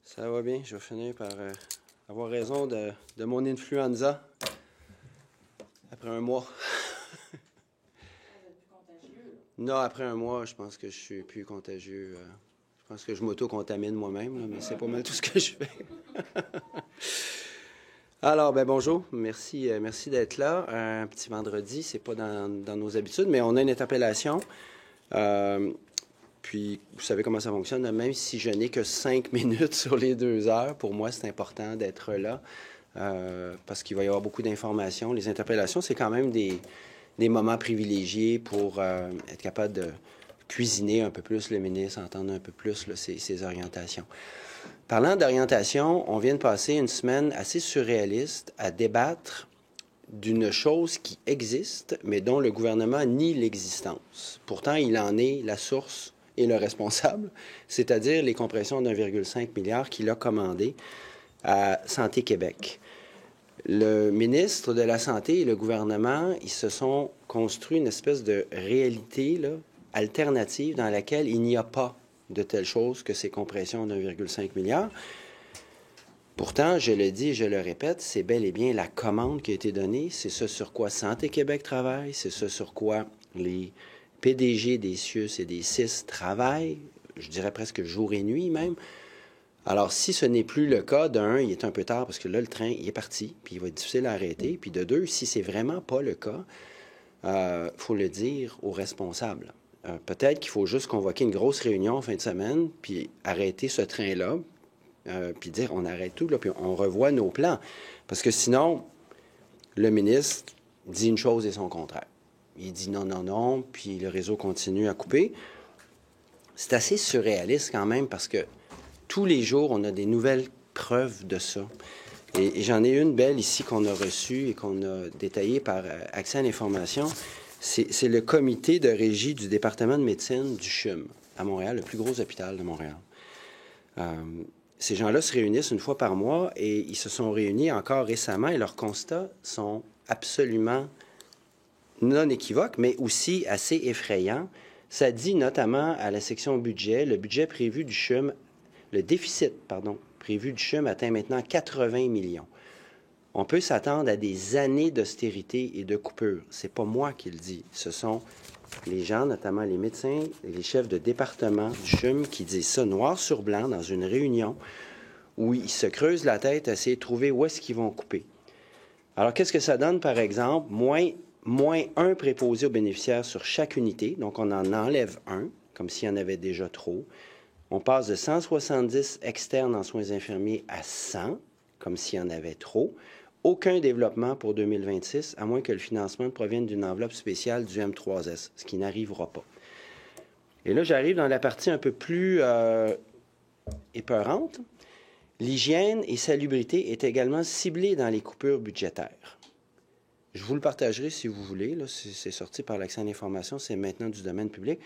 Ça va bien. Je vais finir par avoir raison de mon influenza après un mois. Non, après un mois, je pense que je suis plus contagieux. Je pense que je m'auto-contamine moi-même, là, mais c'est pas mal tout ce que je fais. Alors, ben bonjour. Merci d'être là. Un petit vendredi, c'est pas dans nos habitudes, mais on a une interpellation. Puis, vous savez comment ça fonctionne. Même si je n'ai que 5 minutes sur les 2 heures, pour moi, c'est important d'être là parce qu'il va y avoir beaucoup d'informations. Les interpellations, c'est quand même des moments privilégiés pour être capable de cuisiner un peu plus le ministre, entendre un peu plus là, ses orientations. Parlant d'orientation, on vient de passer une semaine assez surréaliste à débattre d'une chose qui existe, mais dont le gouvernement nie l'existence. Pourtant, il en est la source et le responsable, c'est-à-dire les compressions d'1,5 milliard qu'il a commandées à Santé Québec. Le ministre de la Santé et le gouvernement, ils se sont construits une espèce de réalité là, alternative dans laquelle il n'y a pas de telle chose que ces compressions d'1,5 milliard. Pourtant, je le dis et je le répète, c'est bel et bien la commande qui a été donnée. C'est ce sur quoi Santé Québec travaille, c'est ce sur quoi les PDG des CIUS et des CIS travaillent, je dirais presque jour et nuit même. Alors, si ce n'est plus le cas, d'un, il est un peu tard parce que là, le train, il est parti, puis il va être difficile à arrêter. Puis de deux, si c'est vraiment pas le cas, faut le dire aux responsables. Peut-être qu'il faut juste convoquer une grosse réunion en fin de semaine, puis arrêter ce train-là, puis dire on arrête tout, là, puis on revoit nos plans. Parce que sinon, le ministre dit une chose et son contraire. Il dit non, non, non, puis le réseau continue à couper. C'est assez surréaliste quand même parce que tous les jours, on a des nouvelles preuves de ça. Et j'en ai une belle ici qu'on a reçue et qu'on a détaillée par Accès à l'information. C'est le comité de régie du département de médecine du CHUM à Montréal, le plus gros hôpital de Montréal. Ces gens-là se réunissent une fois par mois et ils se sont réunis encore récemment et leurs constats sont absolument non équivoques, mais aussi assez effrayants. Ça dit notamment à la section budget, le budget prévu du CHUM, le déficit, prévu du CHUM atteint maintenant 80 millions. On peut s'attendre à des années d'austérité et de coupure. C'est pas moi qui le dis. Ce sont les gens, notamment les médecins et les chefs de département du CHUM, qui disent ça noir sur blanc dans une réunion où ils se creusent la tête à essayer de trouver où est-ce qu'ils vont couper. Alors, qu'est-ce que ça donne, par exemple? Moins un préposé aux bénéficiaires sur chaque unité. Donc, on en enlève un, comme s'il y en avait déjà trop. On passe de 170 externes en soins infirmiers à 100, comme s'il y en avait trop. Aucun développement pour 2026, à moins que le financement provienne d'une enveloppe spéciale du M3S, ce qui n'arrivera pas. Et là, j'arrive dans la partie un peu plus épeurante. L'hygiène et salubrité est également ciblée dans les coupures budgétaires. Je vous le partagerai si vous voulez. Là, c'est sorti par l'Accès à l'information, c'est maintenant du domaine public.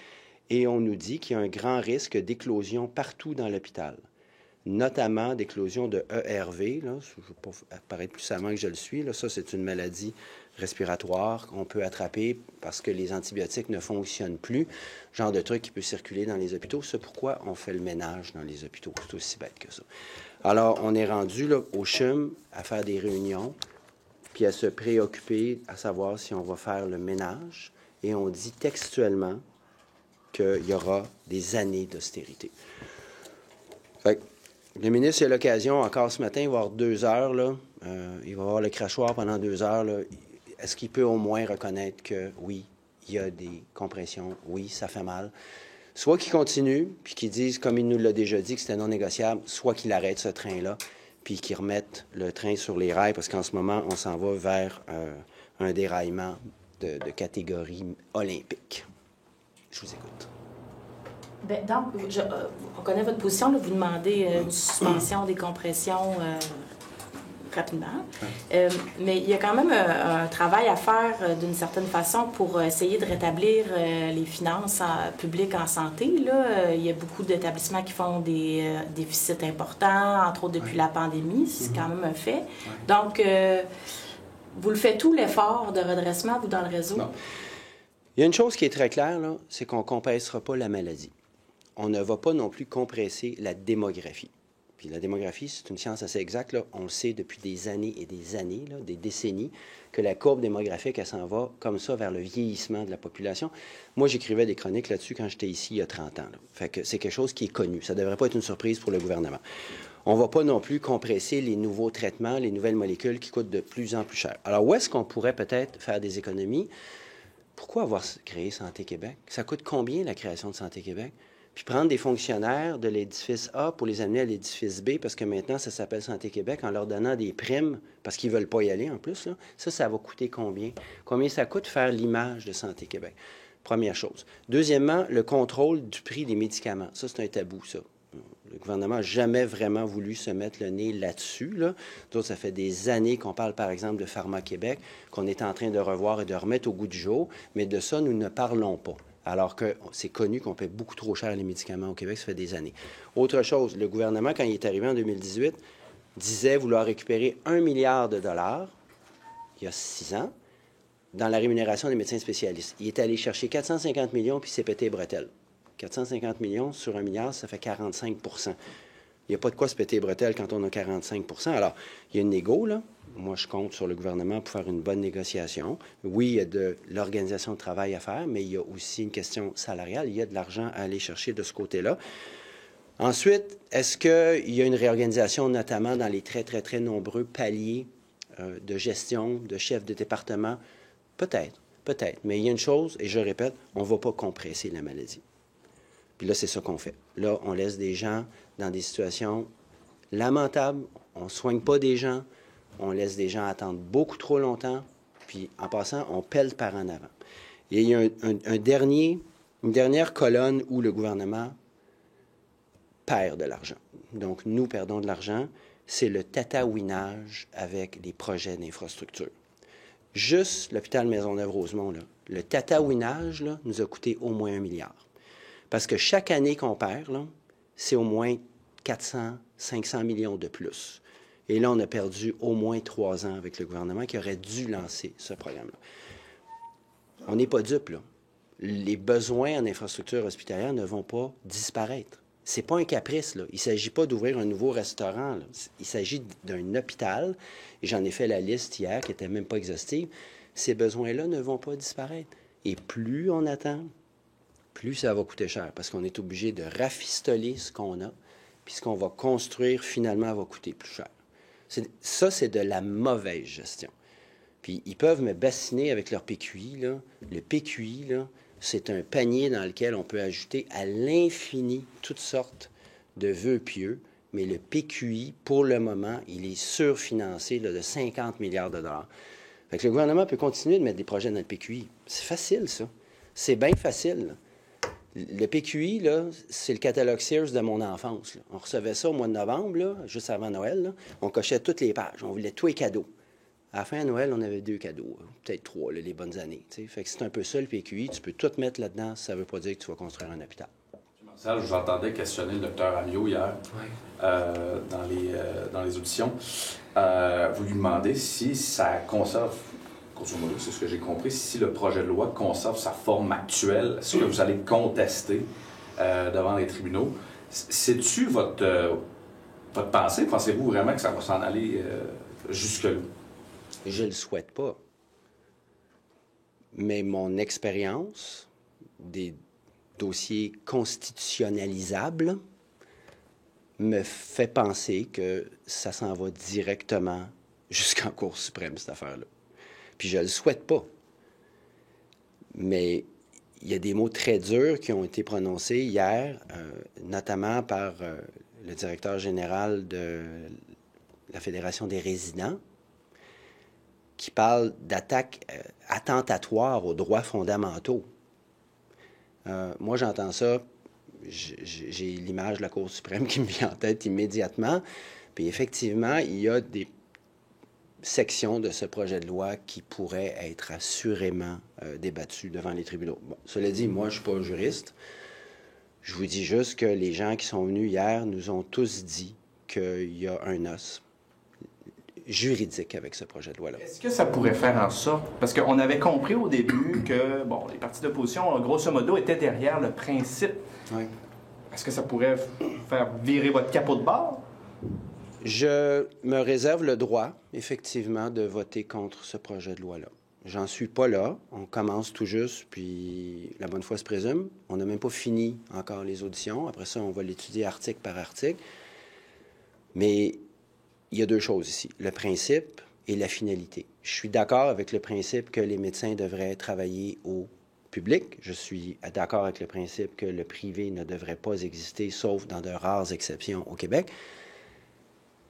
Et on nous dit qu'il y a un grand risque d'éclosion partout dans l'hôpital, notamment d'éclosion de ERV. Là, je ne veux pas paraître plus savant que je le suis. Là, ça, c'est une maladie respiratoire qu'on peut attraper parce que les antibiotiques ne fonctionnent plus. Genre de truc qui peut circuler dans les hôpitaux. C'est pourquoi on fait le ménage dans les hôpitaux. C'est aussi bête que ça. Alors, on est rendu là, au CHUM à faire des réunions, puis à se préoccuper à savoir si on va faire le ménage. Et on dit textuellement qu'il y aura des années d'austérité. Fait que le ministre a l'occasion, encore ce matin, il va avoir 2 heures, là, il va avoir le crachoir pendant 2 heures. Là. Est-ce qu'il peut au moins reconnaître que, oui, il y a des compressions, oui, ça fait mal. Soit qu'il continue, puis qu'il dise, comme il nous l'a déjà dit, que c'était non négociable, soit qu'il arrête ce train-là, puis qu'il remette le train sur les rails, parce qu'en ce moment, on s'en va vers un déraillement de catégorie olympique. Je vous écoute. Bien, donc, on connaît votre position. Là, vous demandez une suspension des compressions rapidement. Mais il y a quand même un travail à faire d'une certaine façon pour essayer de rétablir les finances publiques en santé. Là. Il y a beaucoup d'établissements qui font des déficits importants, entre autres depuis la pandémie. C'est quand même un fait. Donc, vous le faites tout l'effort de redressement, vous, dans le réseau? Non. Il y a une chose qui est très claire, là, c'est qu'on ne compressera pas la maladie. On ne va pas non plus compresser la démographie. puis la démographie, c'est une science assez exacte, là, on le sait depuis des années et des années, là, des décennies, que la courbe démographique, elle s'en va comme ça vers le vieillissement de la population. Moi, j'écrivais des chroniques là-dessus quand j'étais ici il y a 30 ans. Là. Fait que c'est quelque chose qui est connu. Ça ne devrait pas être une surprise pour le gouvernement. On ne va pas non plus compresser les nouveaux traitements, les nouvelles molécules qui coûtent de plus en plus cher. Alors, où est-ce qu'on pourrait peut-être faire des économies? Pourquoi avoir créé Santé Québec? Ça coûte combien la création de Santé Québec? Puis prendre des fonctionnaires de l'édifice A pour les amener à l'édifice B, parce que maintenant, ça s'appelle Santé Québec, en leur donnant des primes, parce qu'ils ne veulent pas y aller en plus. Là. Ça va coûter combien? Combien ça coûte faire l'image de Santé Québec? Première chose. Deuxièmement, le contrôle du prix des médicaments. Ça, c'est un tabou, ça. Le gouvernement n'a jamais vraiment voulu se mettre le nez là-dessus. Là. D'autres, ça fait des années qu'on parle, par exemple, de Pharma-Québec, qu'on est en train de revoir et de remettre au goût du jour, mais de ça, nous ne parlons pas. Alors que c'est connu qu'on paie beaucoup trop cher les médicaments au Québec, ça fait des années. Autre chose, le gouvernement, quand il est arrivé en 2018, disait vouloir récupérer 1 milliard de dollars, il y a 6 ans, dans la rémunération des médecins spécialistes. Il est allé chercher 450 millions, puis il s'est pété les bretelles. 450 millions sur 1 milliard, ça fait 45 %. Il n'y a pas de quoi se péter les bretelles quand on a 45 %. Alors, il y a une négo, là. Moi, je compte sur le gouvernement pour faire une bonne négociation. Oui, il y a de l'organisation de travail à faire, mais il y a aussi une question salariale. Il y a de l'argent à aller chercher de ce côté-là. Ensuite, est-ce qu'il y a une réorganisation, notamment dans les très, très, très nombreux paliers de gestion, de chefs de département? Peut-être, peut-être. Mais il y a une chose, et je répète, on ne va pas compresser la maladie. Puis là, c'est ça qu'on fait. Là, on laisse des gens dans des situations lamentables. On ne soigne pas des gens. On laisse des gens attendre beaucoup trop longtemps. Puis, en passant, on pèle par en avant. Et il y a une dernière colonne où le gouvernement perd de l'argent. Donc, nous perdons de l'argent. C'est le tatouinage avec les projets d'infrastructure. Juste l'hôpital Maisonneuve-Rosemont, là, le tatouinage là, nous a coûté au moins 1 milliard. Parce que chaque année qu'on perd, là, c'est au moins 400, 500 millions de plus. Et là, on a perdu au moins 3 ans avec le gouvernement qui aurait dû lancer ce programme-là. On n'est pas dupes, là. Les besoins en infrastructure hospitalière ne vont pas disparaître. C'est pas un caprice, là. Il ne s'agit pas d'ouvrir un nouveau restaurant, là. Il s'agit d'un hôpital, et j'en ai fait la liste hier, qui n'était même pas exhaustive. Ces besoins-là ne vont pas disparaître. Et plus on attend, plus ça va coûter cher, parce qu'on est obligé de rafistoler ce qu'on a, puis ce qu'on va construire, finalement, va coûter plus cher. Ça, c'est de la mauvaise gestion. Puis ils peuvent me bassiner avec leur PQI, là. Le PQI, là, c'est un panier dans lequel on peut ajouter à l'infini toutes sortes de vœux pieux, mais le PQI, pour le moment, il est surfinancé là, de 50 milliards de dollars. Fait que le gouvernement peut continuer de mettre des projets dans le PQI. C'est facile, ça. C'est bien facile, là. Le PQI, là, c'est le catalogue Sears de mon enfance. Là. On recevait ça au mois de novembre, là, juste avant Noël. Là. On cochait toutes les pages. On voulait tous les cadeaux. À la fin de Noël, on avait 2 cadeaux. Peut-être 3, là, les bonnes années. T'sais. Fait que c'est un peu ça, le PQI. Tu peux tout mettre là-dedans. Ça ne veut pas dire que tu vas construire un hôpital. Marcel, je vous entendais questionner le docteur Amio hier dans les auditions. Vous lui demandez si ça conserve, grosso modo, c'est ce que j'ai compris, si le projet de loi conserve sa forme actuelle, est-ce que vous allez contester devant les tribunaux? C'est-tu votre pensée? Pensez-vous vraiment que ça va s'en aller jusque-là? Je ne le souhaite pas. Mais mon expérience des dossiers constitutionnalisables me fait penser que ça s'en va directement jusqu'en Cour suprême, cette affaire-là. Puis je ne le souhaite pas. Mais il y a des mots très durs qui ont été prononcés hier, notamment par le directeur général de la Fédération des résidents, qui parle d'attaques attentatoires aux droits fondamentaux. Moi, j'entends ça, j'ai l'image de la Cour suprême qui me vient en tête immédiatement. Puis effectivement, il y a des sections de ce projet de loi qui pourraient être assurément débattues devant les tribunaux. Bon, cela dit, moi, je ne suis pas juriste. Je vous dis juste que les gens qui sont venus hier nous ont tous dit qu'il y a un os juridique avec ce projet de loi-là. Est-ce que ça pourrait faire en sorte, parce qu'on avait compris au début que, bon, les partis d'opposition, grosso modo, étaient derrière le principe. Oui. Est-ce que ça pourrait faire virer votre capot de bord? Je me réserve le droit, effectivement, de voter contre ce projet de loi-là. J'en suis pas là. On commence tout juste, puis la bonne foi se présume. On n'a même pas fini encore les auditions. Après ça, on va l'étudier article par article. Mais il y a deux choses ici, le principe et la finalité. Je suis d'accord avec le principe que les médecins devraient travailler au public. Je suis d'accord avec le principe que le privé ne devrait pas exister, sauf dans de rares exceptions au Québec.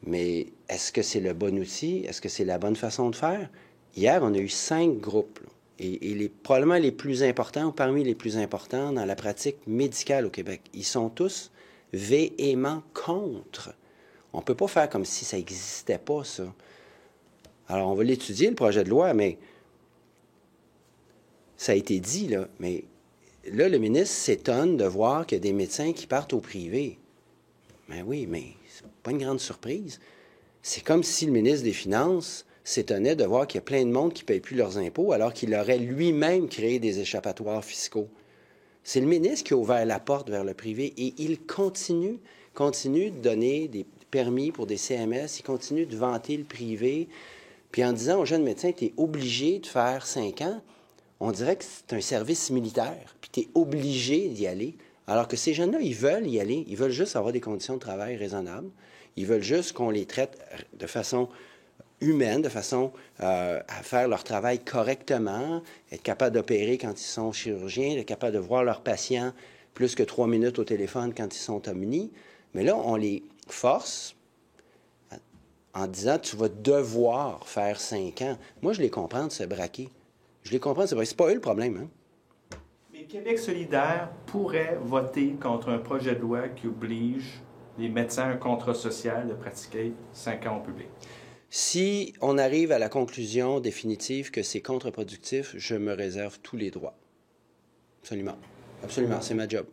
Mais est-ce que c'est le bon outil? Est-ce que c'est la bonne façon de faire? Hier, on a eu 5 groupes, là, et probablement les plus importants, ou parmi les plus importants dans la pratique médicale au Québec. Ils sont tous véhément contre. On ne peut pas faire comme si ça n'existait pas, ça. Alors, on va l'étudier, le projet de loi, mais ça a été dit, là, mais là, le ministre s'étonne de voir qu'il y a des médecins qui partent au privé. Ben oui, mais c'est pas une grande surprise. C'est comme si le ministre des Finances s'étonnait de voir qu'il y a plein de monde qui ne paye plus leurs impôts alors qu'il aurait lui-même créé des échappatoires fiscaux. C'est le ministre qui a ouvert la porte vers le privé et il continue de donner des permis pour des CMS, il continue de vanter le privé. Puis en disant aux jeunes médecins, tu es obligé de faire 5 ans, on dirait que c'est un service militaire, puis tu es obligé d'y aller. Alors que ces jeunes-là, ils veulent y aller, ils veulent juste avoir des conditions de travail raisonnables, ils veulent juste qu'on les traite de façon humaine, de façon à faire leur travail correctement, être capable d'opérer quand ils sont chirurgiens, être capable de voir leurs patients plus que 3 minutes au téléphone quand ils sont omnis. Mais là, on les force en disant « tu vas devoir faire 5 ans ». Moi, je les comprends de se braquer. Je les comprends de se braquer. C'est pas eux le problème, hein? Mais Québec solidaire pourrait voter contre un projet de loi qui oblige les médecins à un contrat social de pratiquer 5 ans au public. Si on arrive à la conclusion définitive que c'est contre-productif, je me réserve tous les droits. Absolument. Absolument, c'est ma job.